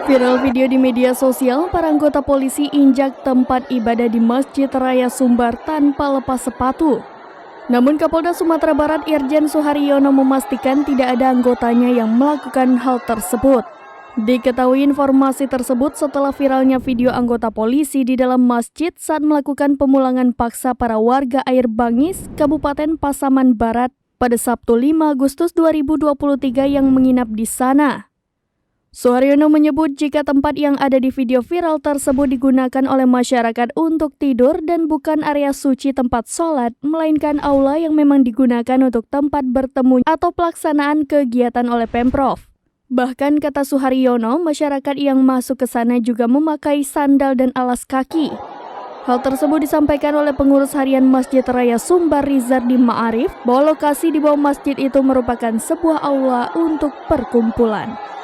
Viral video di media sosial, para anggota polisi injak tempat ibadah di Masjid Raya Sumbar tanpa lepas sepatu. Namun Kapolda Sumatera Barat Irjen Suharyono memastikan tidak ada anggotanya yang melakukan hal tersebut. Diketahui informasi tersebut setelah viralnya video anggota polisi di dalam masjid saat melakukan pemulangan paksa para warga Air Bangis, Kabupaten Pasaman Barat pada Sabtu 5 Agustus 2023 yang menginap di sana. Suharyono menyebut jika tempat yang ada di video viral tersebut digunakan oleh masyarakat untuk tidur dan bukan area suci tempat sholat, melainkan aula yang memang digunakan untuk tempat bertemu atau pelaksanaan kegiatan oleh Pemprov. Bahkan kata Suharyono, masyarakat yang masuk ke sana juga memakai sandal dan alas kaki. Hal tersebut disampaikan oleh pengurus harian Masjid Raya Sumbar Rizardi Ma'arif bahwa lokasi di bawah masjid itu merupakan sebuah aula untuk perkumpulan.